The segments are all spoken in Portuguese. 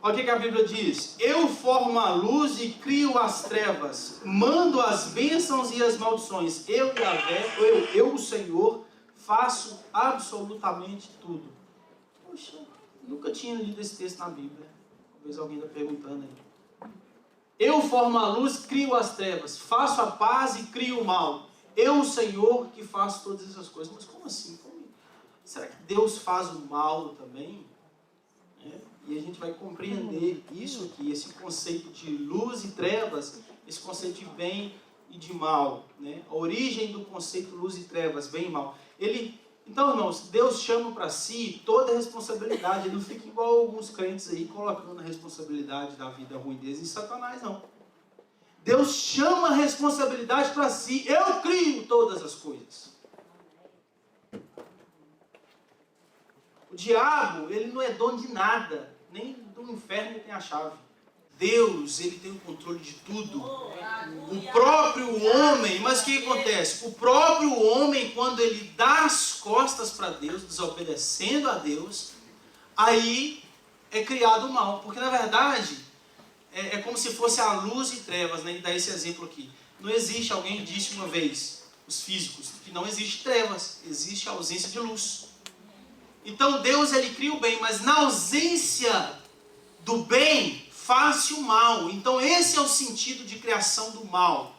Olha o que a Bíblia diz: eu formo a luz e crio as trevas, mando as bênçãos e as maldições. Eu, o Senhor, faço absolutamente tudo. Poxa, nunca tinha lido esse texto na Bíblia. Talvez alguém está perguntando aí. Eu formo a luz, crio as trevas, faço a paz e crio o mal. Eu, o Senhor, que faço todas essas coisas. Mas como assim? Será que Deus faz o mal também? E a gente vai compreender isso aqui, esse conceito de luz e trevas, esse conceito de bem e de mal, né? A origem do conceito luz e trevas, bem e mal. Então, irmãos, Deus chama para si toda a responsabilidade. Ele não fica igual alguns crentes aí, colocando a responsabilidade da vida ruim deles em Satanás, não. Deus chama a responsabilidade para si. Eu crio todas as coisas. O diabo, ele não é dono de nada. Nem do inferno ele tem a chave. Deus, ele tem o controle de tudo. O próprio homem, mas o que acontece? O próprio homem, quando ele dá as costas para Deus, desobedecendo a Deus, aí é criado o mal. Porque na verdade, é como se fosse a luz e trevas, né? E dá esse exemplo aqui. Não existe, alguém disse uma vez, os físicos, que não existe trevas, existe a ausência de luz. Então Deus, ele cria o bem, mas na ausência do bem, faz-se o mal. Então esse é o sentido de criação do mal.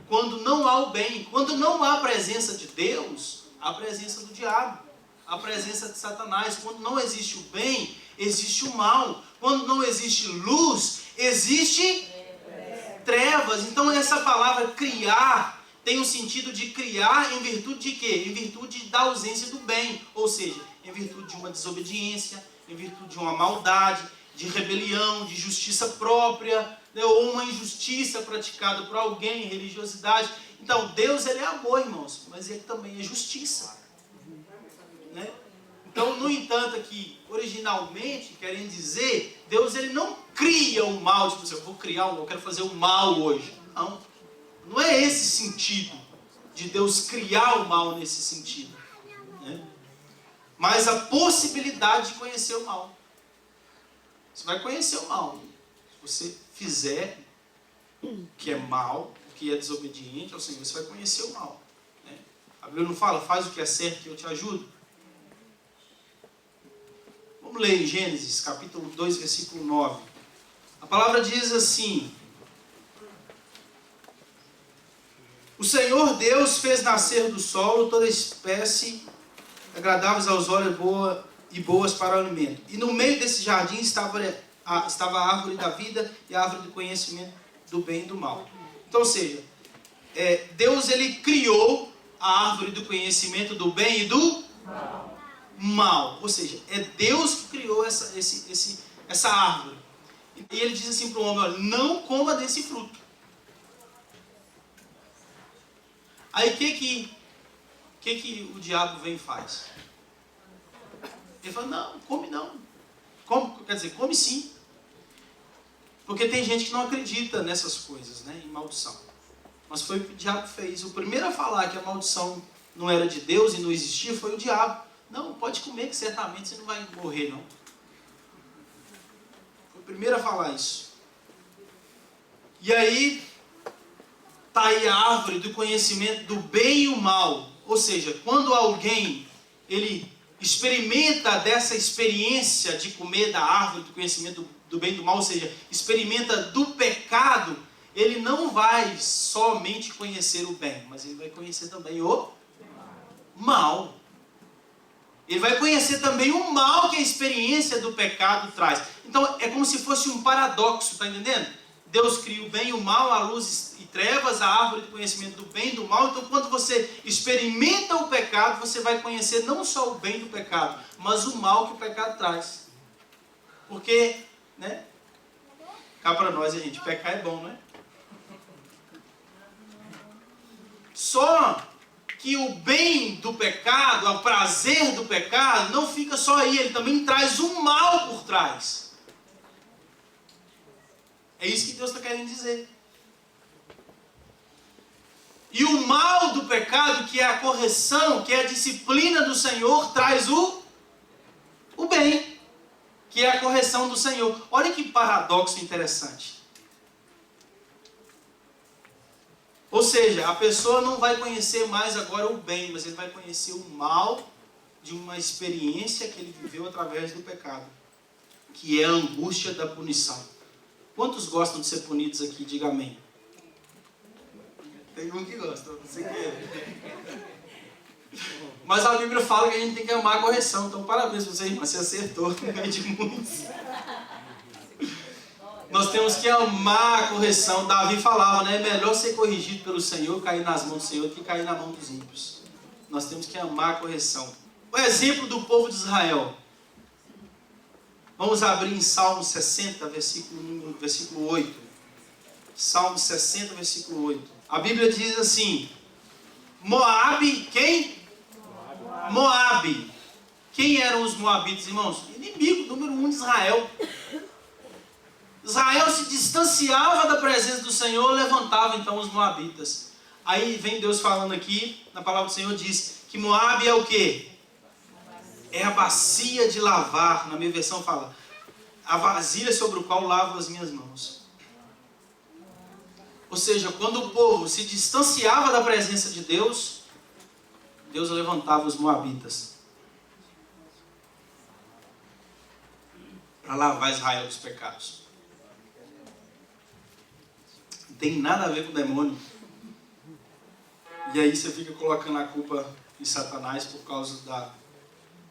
Quando não há o bem, quando não há a presença de Deus, há a presença do diabo, a presença de Satanás. Quando não existe o bem, existe o mal. Quando não existe luz, existe trevas. Então essa palavra criar tem o sentido de criar em virtude de quê? Em virtude da ausência do bem. Ou seja, em virtude de uma desobediência, em virtude de uma maldade, de rebelião, de justiça própria, né? Ou uma injustiça praticada por alguém, religiosidade. Então, Deus, ele é amor, irmãos, mas ele também é justiça. Né? Então, no entanto, aqui, originalmente, querem dizer, Deus, ele não cria o mal, tipo assim, eu vou criar, eu quero fazer o mal hoje. Não. Não é esse sentido de Deus criar o mal nesse sentido. Né? Mas a possibilidade de conhecer o mal. Você vai conhecer o mal. Se você fizer o que é mal, o que é desobediente ao Senhor, você vai conhecer o mal. Né? A Bíblia não fala, faz o que é certo que eu te ajudo? Vamos ler em Gênesis, capítulo 2, versículo 9. A palavra diz assim: o Senhor Deus fez nascer do solo toda espécie agradáveis aos olhos e boas para o alimento. E no meio desse jardim estava a árvore da vida e a árvore do conhecimento do bem e do mal. Então, ou seja, Deus, ele criou a árvore do conhecimento do bem e do mal. Ou seja, é Deus que criou essa árvore. E ele diz assim para o homem: olha, não coma desse fruto. Aí o que o diabo vem e faz? Ele fala: não, come não. Quer dizer, come sim. Porque tem gente que não acredita nessas coisas, né, em maldição. Mas foi o que o diabo fez. O primeiro a falar que a maldição não era de Deus e não existia foi o diabo. Não, pode comer que certamente você não vai morrer, não. Foi o primeiro a falar isso. E aí, está aí a árvore do conhecimento do bem e o mal. Ou seja, quando alguém ele experimenta dessa experiência de comer da árvore do conhecimento do bem e do mal, ou seja, experimenta do pecado, ele não vai somente conhecer o bem, mas ele vai conhecer também o mal. Ele vai conhecer também o mal que a experiência do pecado traz. Então é como se fosse um paradoxo, está entendendo? Deus cria o bem e o mal, a luz e trevas, a árvore do conhecimento do bem e do mal. Então quando você experimenta o pecado, você vai conhecer não só o bem do pecado, mas o mal que o pecado traz. Porque, né? Cá para nós, a gente, pecar é bom, né? Só que o bem do pecado, o prazer do pecado, não fica só aí, ele também traz o mal por trás. É isso que Deus está querendo dizer. E o mal do pecado, que é a correção, que é a disciplina do Senhor, traz o bem, que é a correção do Senhor. Olha que paradoxo interessante. Ou seja, a pessoa não vai conhecer mais agora o bem, mas ele vai conhecer o mal de uma experiência que ele viveu através do pecado, que é a angústia da punição. Quantos gostam de ser punidos aqui? Diga amém. Tem um que gosta, não sei quem. Mas a Bíblia fala que a gente tem que amar a correção. Então parabéns pra você, irmã, você acertou no meio de muitos. Nós temos que amar a correção. Davi falava, né? É melhor ser corrigido pelo Senhor, cair nas mãos do Senhor, do que cair na mão dos ímpios. Nós temos que amar a correção. O exemplo do povo de Israel. Vamos abrir em Salmo 60, versículo 8. Salmo 60, versículo 8. A Bíblia diz assim: Moabe, quem? Moabe. Quem eram os moabitas, irmãos? Inimigo número 1 de Israel. Israel se distanciava da presença do Senhor, levantava então os moabitas. Aí vem Deus falando aqui, na palavra do Senhor diz que Moabe é o quê? É a bacia de lavar. Na minha versão fala, a vasilha sobre o qual lavo as minhas mãos. Ou seja, quando o povo se distanciava da presença de Deus, Deus levantava os moabitas para lavar Israel dos pecados. Não tem nada a ver com o demônio. E aí você fica colocando a culpa em Satanás por causa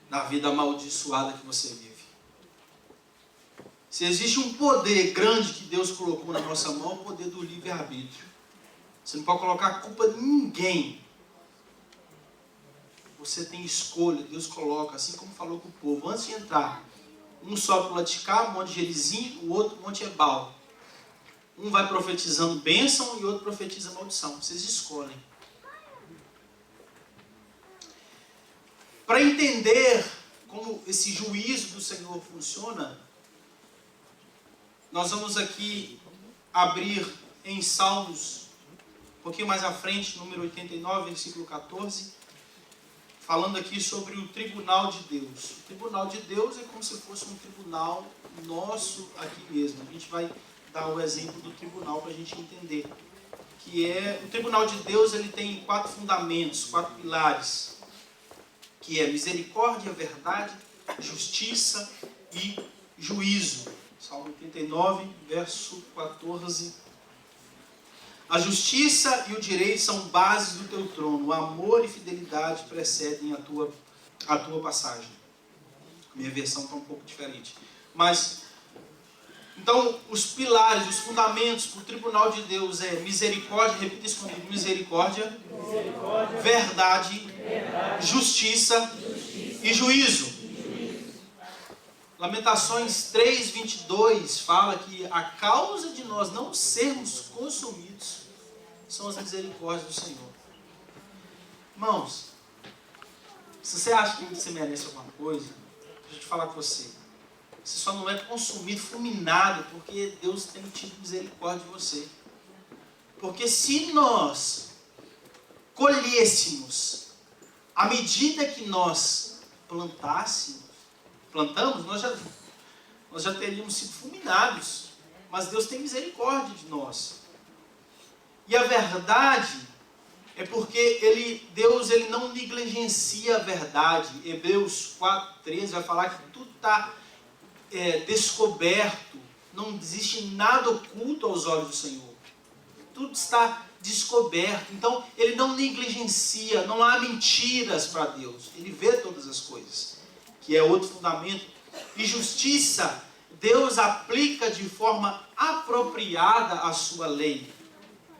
da vida amaldiçoada que você vive. Se existe um poder grande que Deus colocou na nossa mão, é o poder do livre-arbítrio. Você não pode colocar a culpa de ninguém. Você tem escolha, Deus coloca, assim como falou com o povo, antes de entrar. Um sobe para o lado de cá, Monte Gerizim, o outro Monte Ebal. Um vai profetizando bênção e o outro profetiza maldição. Vocês escolhem. Para entender como esse juízo do Senhor funciona, nós vamos aqui abrir em Salmos, um pouquinho mais à frente, número 89, versículo 14, falando aqui sobre o tribunal de Deus. O tribunal de Deus é como se fosse um tribunal nosso aqui mesmo. A gente vai dar o exemplo do tribunal para a gente entender. Que é, o tribunal de Deus, ele tem 4 fundamentos, 4 pilares, que é misericórdia, verdade, justiça e juízo. Salmo 89, verso 14. A justiça e o direito são bases do teu trono. O amor e fidelidade precedem a tua passagem. Minha versão está um pouco diferente. Mas, então, os pilares, os fundamentos para o tribunal de Deus é misericórdia, repita isso comigo, misericórdia, verdade, justiça e juízo. Lamentações 3:22 fala que a causa de nós não sermos consumidos são as misericórdias do Senhor. Irmãos, se você acha que você merece alguma coisa, deixa eu te falar com você. Você só não é consumido, fulminado, porque Deus tem tido misericórdia de você. Porque se nós colhêssemos à medida que nós plantamos, nós já teríamos sido fulminados. Mas Deus tem misericórdia de nós. E a verdade é porque Deus não negligencia a verdade. Hebreus 4:13 vai falar que tudo está descoberto. Não existe nada oculto aos olhos do Senhor. Tudo está descoberto. Então, Ele não negligencia, não há mentiras para Deus. Ele vê todas as coisas. Que é outro fundamento. E justiça, Deus aplica de forma apropriada a sua lei.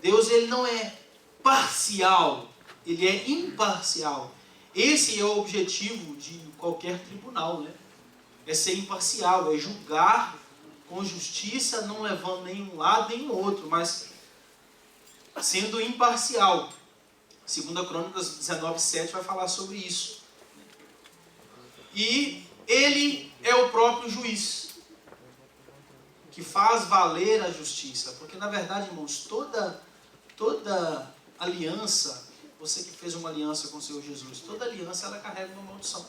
Deus, ele não é parcial, ele é imparcial. Esse é o objetivo de qualquer tribunal, né? É ser imparcial, é julgar com justiça, não levando nenhum lado nem outro, mas sendo imparcial. 2 Crônicas 19:7 vai falar sobre isso. E ele é o próprio juiz, que faz valer a justiça. Porque na verdade, irmãos, toda aliança, você que fez uma aliança com o Senhor Jesus, toda aliança ela carrega uma maldição.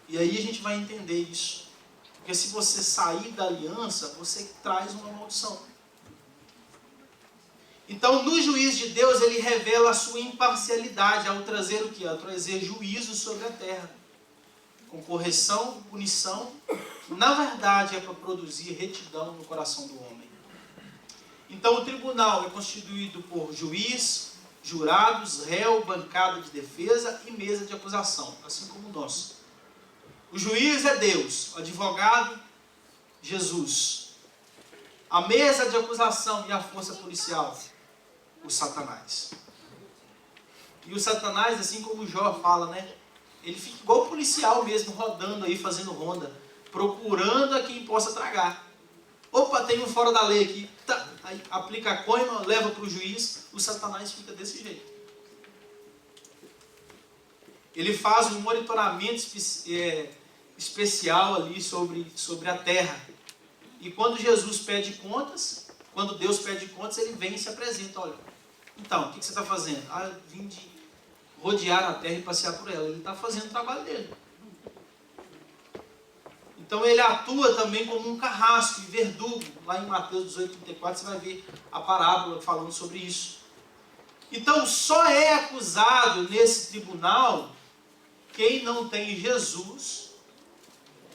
E aí a gente vai entender isso. Porque se você sair da aliança, você traz uma maldição. Então, no juiz de Deus, ele revela a sua imparcialidade ao trazer o quê? Ao trazer juízo sobre a terra. Com correção, punição, que na verdade é para produzir retidão no coração do homem. Então, o tribunal é constituído por juiz, jurados, réu, bancada de defesa e mesa de acusação, assim como o nosso. O juiz é Deus, o advogado, Jesus. A mesa de acusação e a força policial, o Satanás. E o Satanás, assim como o Jó fala, né? Ele fica igual o policial mesmo, rodando aí, fazendo ronda, procurando a quem possa tragar. Opa, tem um fora da lei aqui. Tá. Aí aplica a coima, leva para o juiz, o Satanás fica desse jeito. Ele faz um monitoramento especial ali sobre a terra. E quando Jesus pede contas, quando Deus pede contas, ele vem e se apresenta. Olha, então, o que você está fazendo? Ah, eu vim de rodear a terra e passear por ela. Ele está fazendo o trabalho dele. Então ele atua também como um carrasco e verdugo. Lá em Mateus 18:34 você vai ver a parábola falando sobre isso. Então só é acusado nesse tribunal quem não tem Jesus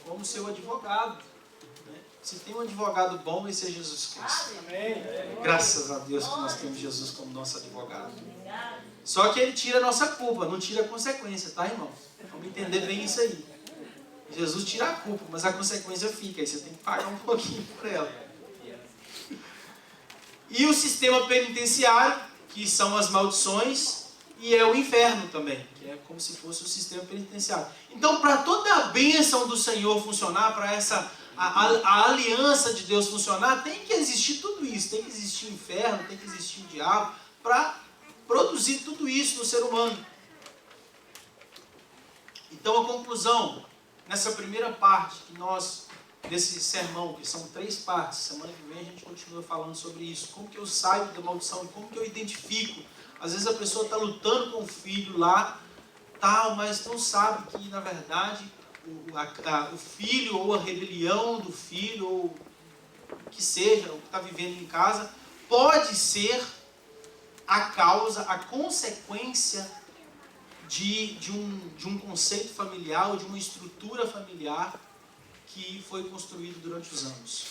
como seu advogado. Se tem um advogado bom, esse é Jesus Cristo. Amém. Graças a Deus que nós temos Jesus como nosso advogado. Só que ele tira a nossa culpa, não tira a consequência, tá, irmão? Vamos entender bem isso aí. Jesus tira a culpa, mas a consequência fica. Aí você tem que pagar um pouquinho por ela. E o sistema penitenciário, que são as maldições, e é o inferno também, que é como se fosse o sistema penitenciário. Então, para toda a bênção do Senhor funcionar, para a aliança de Deus funcionar, tem que existir tudo isso. Tem que existir o inferno, tem que existir o diabo, para produzir tudo isso no ser humano. Então, a conclusão, nessa primeira parte desse sermão, que são 3 partes, semana que vem a gente continua falando sobre isso. Como que eu saio da maldição, como que eu identifico. Às vezes a pessoa está lutando com o filho lá, tal, mas não sabe que, na verdade, o filho ou a rebelião do filho, ou o que seja, o que está vivendo em casa, pode ser a causa, a consequência de um conceito familiar ou de uma estrutura familiar que foi construído durante os anos.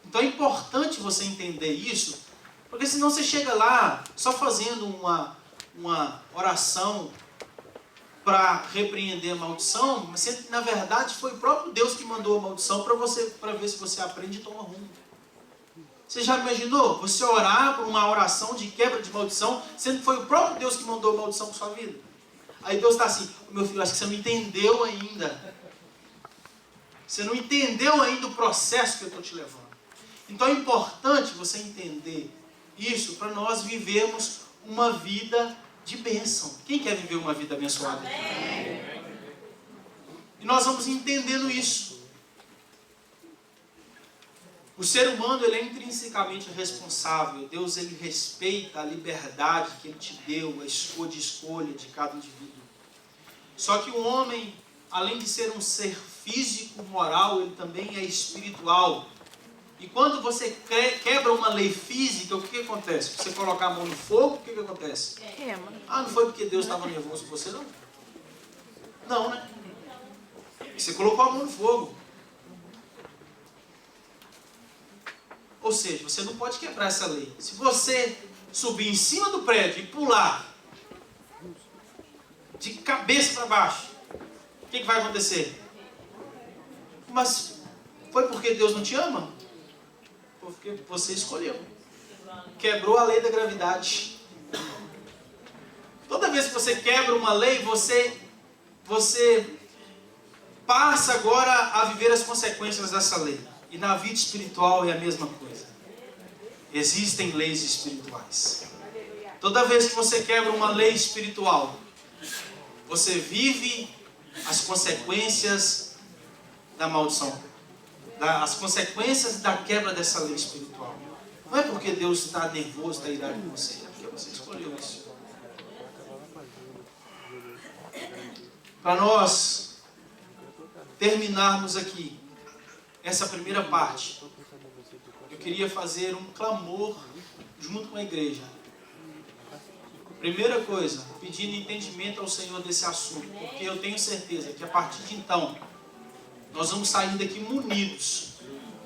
Então é importante você entender isso, porque senão você chega lá só fazendo uma oração para repreender a maldição, mas na verdade foi o próprio Deus que mandou a maldição para ver se você aprende e toma rumo. Você já imaginou você orar por uma oração de quebra de maldição, sendo que foi o próprio Deus que mandou a maldição para sua vida? Aí Deus está assim, meu filho, acho que você não entendeu ainda. Você não entendeu ainda o processo que eu estou te levando. Então é importante você entender isso para nós vivermos uma vida de bênção. Quem quer viver uma vida abençoada? Amém. E nós vamos entendendo isso. O ser humano, ele é intrinsecamente responsável. Deus, ele respeita a liberdade que ele te deu, a escolha de cada indivíduo. Só que o homem, além de ser um ser físico, moral, ele também é espiritual. E quando você quebra uma lei física, o que acontece? Você colocar a mão no fogo, o que acontece? Queima. Ah, não foi porque Deus estava nervoso com você, não? Não, né? Você colocou a mão no fogo. Ou seja, você não pode quebrar essa lei. Se você subir em cima do prédio e pular de cabeça para baixo, o que vai acontecer? Mas foi porque Deus não te ama? Porque você escolheu. Quebrou a lei da gravidade. Toda vez que você quebra uma lei, você passa agora a viver as consequências dessa lei. E na vida espiritual é a mesma coisa. Existem leis espirituais. Toda vez que você quebra uma lei espiritual, você vive as consequências da maldição. As consequências da quebra dessa lei espiritual. Não é porque Deus está nervoso, está irado com você. É porque você escolheu isso. Para nós terminarmos aqui essa primeira parte, eu queria fazer um clamor junto com a igreja. Primeira coisa, pedindo entendimento ao Senhor desse assunto, porque eu tenho certeza que a partir de então, nós vamos sair daqui munidos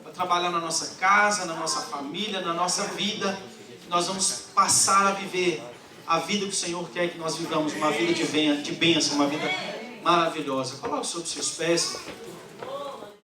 para trabalhar na nossa casa, na nossa família, na nossa vida. Nós vamos passar a viver a vida que o Senhor quer que nós vivamos, uma vida de bênção, uma vida maravilhosa. Coloque sobre os seus pés.